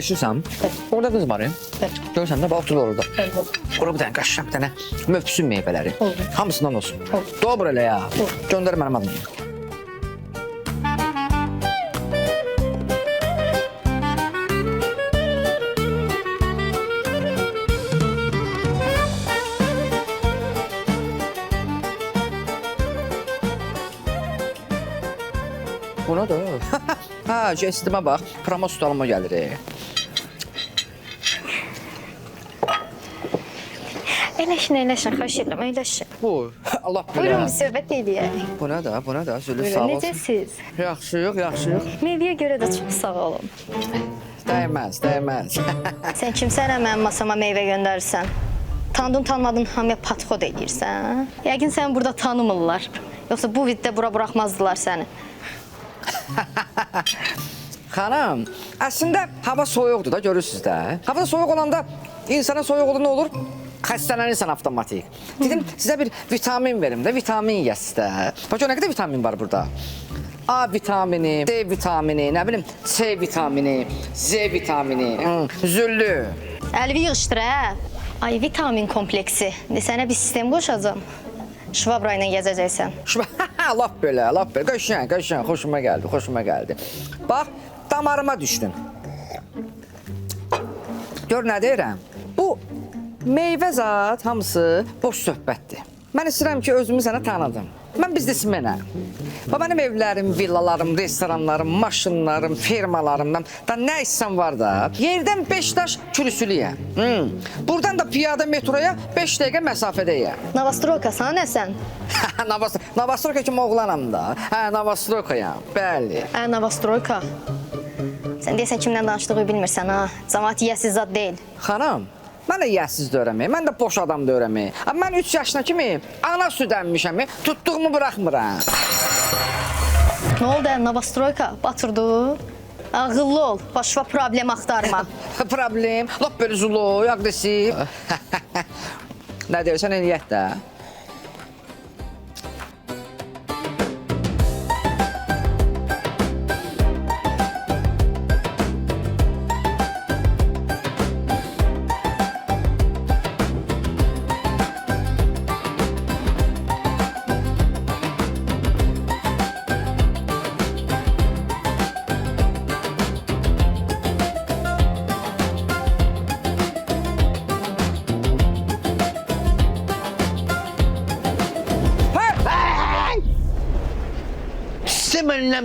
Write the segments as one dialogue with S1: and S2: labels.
S1: Çalışırsan, orada qız var. Görürsən də, bax otur orada. Orada bir dənə qaşşam, bir dənə möpsün meyvələri. Hamısından olsun. Dobro elə ya. Göndər mənim adıma. Buna da. Ha, jestimə bax. Promos tutalım o gəlir.
S2: Əyləşin, xahiş edirəm, əyləşin.
S1: Bu, Allah bilir.
S2: Buyurun, bir söhbət eləyək.
S1: Buna da, Zülü sağ
S2: Buyurun,
S1: olsun.
S2: necəsiz?
S1: Yaxşıyıq.
S2: Meyvəyə görə də çox sağ olun.
S1: Dəyməz.
S2: Sən kimsən mənim masama meyvə göndərirsən? Tanıdın, tanımadın hamıya patxod eləyirsən? Yəqin səni burada tanımırlar. Yoxsa bu viddə bura buraxmazdılar səni.
S1: Xanım, əslində hava soyuqdur da, görürsünüz də. Havada soyuq olanda insana soyuq olur, nə olur? Xəstələnirsən avtomatik. Dedim, sizə bir vitamin verim də, vitamin yəsiz də. Bax, nə qədər vitamin var burada? A vitamini, D vitamini, nə bilim, C vitamini, Z vitamini, züllü.
S2: Əlvi yığışdır, hə? Ay, vitamin kompleksi. Sənə bir sistem qoşacağım. Şvabra ilə gəzəcəksən.
S1: Lap belə. Qəşəng, xoşuma gəldi. Bax, damarıma düşdün. Gör nə deyirəm? Bu meyvə zat hamısı boş söhbətdir. Mən istəyirəm ki, özümü sənə tanıdım. Mən biznesmenəm. Mənim evlərim, villalarım, restoranlarım, maşınlarım, firmalarım, da nə istəyəm var da, yerdən 5 daş kürüsülüyəm. Buradan da piyada metroya 5 dəqiqə məsafədəyəm.
S2: Navastroka, sən nəsən?
S1: Navastroka kimi oğlanam da. Hə, Navastrokayam, bəli.
S2: Navastroka. Sən deyəsən kimdən danışdığı bilmirsən, ha? Cəmaət yiyəsiz zad deyil.
S1: Xanım, mən də yiyəsiz də öyrəməyim, mən də boş adam da öyrəməyim. Mən 3 yaşına kimi ana süd əmmişəm, tutduğumu buraxmıram.
S2: Nə oldu, Navastroka? Batırdı? Ağıllı ol, başva problem axtarma.
S1: Problem? Lap belə zuluy, agresiv. Nə deyirsən, eləyək də.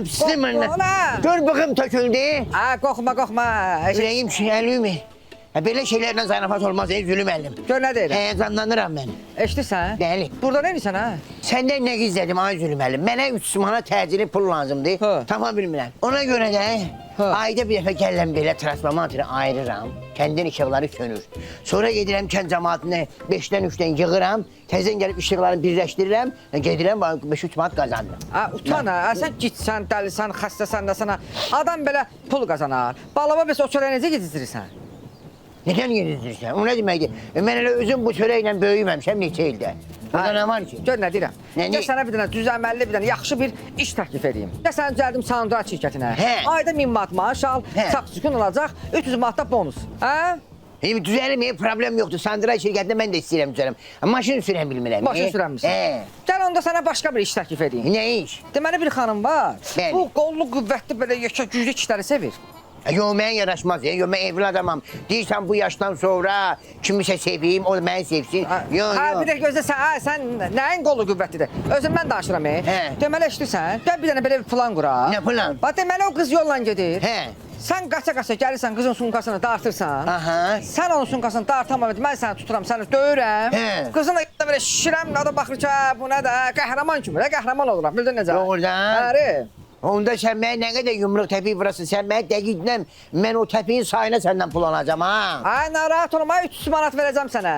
S3: Pistim önüne. Dur bakayım töküldü.
S1: Ha, qorxma.
S3: Ürəyim şişəliyimi. Belə şeylərlə zarafat olmaz, zülüm əlim.
S1: Gör nə deyirəm.
S3: Heyecanlanıram mən.
S1: Eşidirsən?
S3: Bəli.
S1: Burada nə edirsən, ha?
S3: Səndən nə gizlədim, ay zülüm əlim. Mənə 3 manat təcili pul lazımdır. Tapa bilmirəm. Ona görə də ayda bir dəfə gələm belə transformatoru ayırıram. Kəndin işıqları sönür. Sonra gedirəm kənd cəmaatını 5-dən 3-dən yığıram. Təzən gəlib işıqlarını birləşdirirəm. Gedirəm, 5-3 manat qazandım.
S1: Utan ha, sən gitsən, dəlisən, xəstəsən də sana. Adam belə pul qazanar. Balama bəs o çörəyə necə gedirirsən?
S3: Neden yedizdirsən? O nə deməkdir? Mən elə özüm bu çörəklə böyüməmişəm neçə ildə. Burada nə var ki?
S1: Gör nə deyirəm.
S3: Nə?
S1: Gəl sənə bir dənə düzəməlli, bir dənə yaxşı bir iş təklif edeyim. Gəl səni düzəldim Sandra şirkətinə. Ayda 1000 manat maaş al, saxçıqın olacaq, 300 manat da bonus. Hə?
S3: Düzəlim, problem yoxdur. Sandra şirkətində mən də istəyirəm düzəlim. Maşın sürəm bilmirəm.
S1: Maşın sürəmmisən? Gəl onda sənə başqa bir iş təklif edeyim.
S3: Nə iş?
S1: Deməli bir xanım var.
S3: Bəli.
S1: Bu qollu qüvvətli belə yekə güclü kişiləri sevir.
S3: Yox, mən yaraşmaz. Yox, mən evli adamam. Deyirsən bu yaşdan sonra kimisə seveyim, o məni sevsin. Yox.
S1: Bir də gözlə sən nəyin qollu qüvvətlidir? Özüm mən danışıram. Deməli eşidirsən? Gəl bir dənə belə bir plan quraq.
S3: Nə plan?
S1: Bax deməli o qız yolla gedir.
S3: Sən
S1: qaça-qaça gəlirsən qızın sumkasını dartırsan.
S3: Aha.
S1: Sən onun sumkasını dartamamışdın. Mən səni tuturam, səni döyürəm. Qızın da belə şişirəm, o da baxır ki, bu nə də qəhrəman kimi, qəhrəman oluram. Bildin necə?
S3: Doğrudan.
S1: Bəli.
S3: Onda sən mənə nə qədər yumruq təpik vurasın, sən mənə dəqiqdən mən o təpiyin sayına səndən pul alacam, ha?
S1: Ay, narahat olma, 300 manat verəcəm sənə.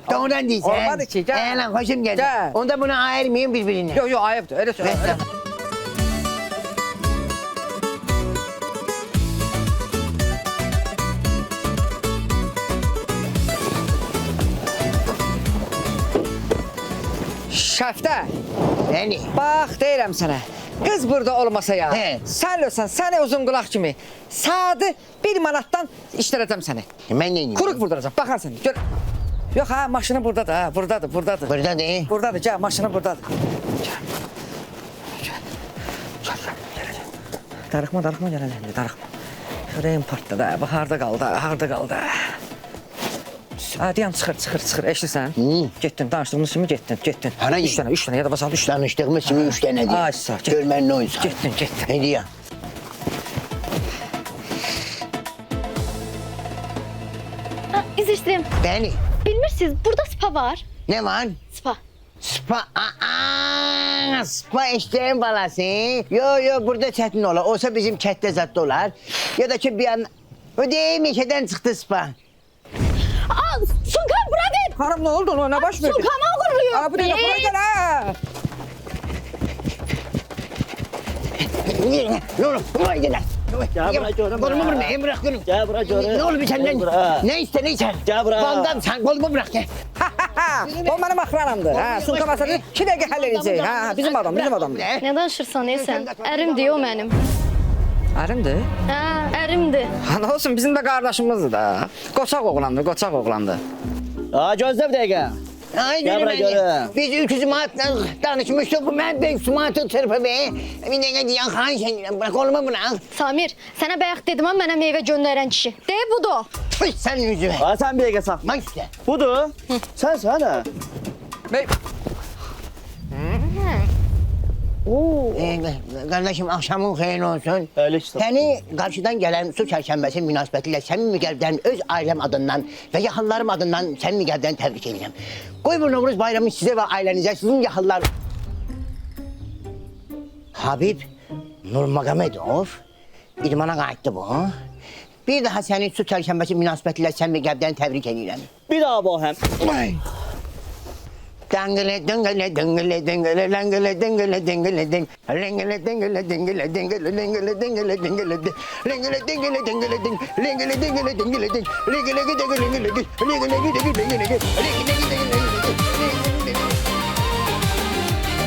S3: Doğrudan deyirsən?
S1: Olmadı ki, gəl.
S3: Lan, xoşum gəldi. Onda bunu ayırmayın bir-birinə.
S1: Yox, ayıbdır, elə söyləyəm. Şəftə.
S3: Yəni?
S1: Bax, deyirəm sənə. Qız burada olmasa ya.
S3: He.
S1: Sən ölsən, səni uzun qulaq kimi. Saatı 1 manatdan işlədəcəm səni.
S3: Mən neyim?
S1: Kuruq vurduracam. Baxarsan. Gör. Yox ha, maşını burdadır ha. Burdadır.
S3: Burada değil.
S1: Burdadır. Gəl, maşını burdadır. Darıxma gəl elə. Darıxma. Ürəyim partladı ha. Bax harda qaldı. Ha, deyən çıxır. Eşidirsən? Getdin, danışdığımız kimi getdin.
S3: Hara
S1: Üç dənə ya da basalım.
S3: Danışdığımız kimi 3 dənə deyil.
S1: Ay, sağ ol.
S3: Görmənin ne oyunsan.
S1: Getdin.
S3: Ne diyor?
S2: Üzr istəyirəm.
S3: Beni.
S2: Bilmirsiniz, burada spa var.
S3: Ne var?
S2: Spa.
S3: Spa. Spa eşeğin balası. Yo burada çetin olar. Olsa bizim kette zatta olar. Ya da ki bir an... O değil meşeden çıktı spa.
S2: Aa, Sulkan bura ver.
S1: Hanım, ne oldu? Ona baş verdi.
S2: Sulkan'a vuruyor.
S1: Aa, bir dakika, bura gel ha.
S3: Ne olur? Buraya gel.
S4: Gel buraya canım.
S3: Kolumu bırak. Bırak kolumu.
S4: Gel buraya canım.
S3: Ne olur bir senden?
S4: Gel buraya.
S3: Ne iste ne içer?
S4: Gel buraya.
S3: Vandan sen kolumu bırak gel.
S1: O mənim axranamdır. Ha, Sulka məsələni 2 dəqiqə həll edəcək. Ha, bizim adamdır.
S2: Ne danışırsan sən? Ərimdir o mənim.
S1: Ərimdir.
S2: Hə, ərimdir.
S1: Ha, nə olsun, bizim də qardaşımızdır da. Qoçaq oğlandır.
S4: Aa gözle bir dakika.
S3: Ay
S4: Gel
S3: gülüm
S4: buraya
S3: beni.
S4: canım.
S3: Biz 300 manatla danışmıştık. Ben 500 manatı tırpı be. Bir ne diyen kan sen bırak kolumu bırak.
S2: Samir, sənə bayaq dedim ama mənə meyvə göndərən kişi. De budur.
S3: Fış sen yüzüme.
S4: Aa sen bir dakika sal.
S3: Bak işte.
S4: Budur. Sen sana.
S1: Bey,
S3: Kardeşim akşamın xeyir olsun.
S4: Öyle işte.
S3: Seni karşıdan gelen su çerçembesi münasebetiyle samimi gəldən öz ailem adından ve yaxınlarım adından samimi gəldən tebrik ederim. Koy bu Novruz bayramı size ve ailenize, sizin yaxınlar... Habib Nurmagomedov idmana qayıtdı bu. Bir daha seni su çerçembesi münasebetiyle samimi gəldən tebrik ederim.
S4: Bir daha bu hem.
S3: Dengele dengele dengele dengele dengele dengele dengele deng dengele dengele dengele dengele dengele dengele dengele dengele dengele dengele deng dengele dengele dengele deng dengele dengele dengele deng dengele dengele dengele deng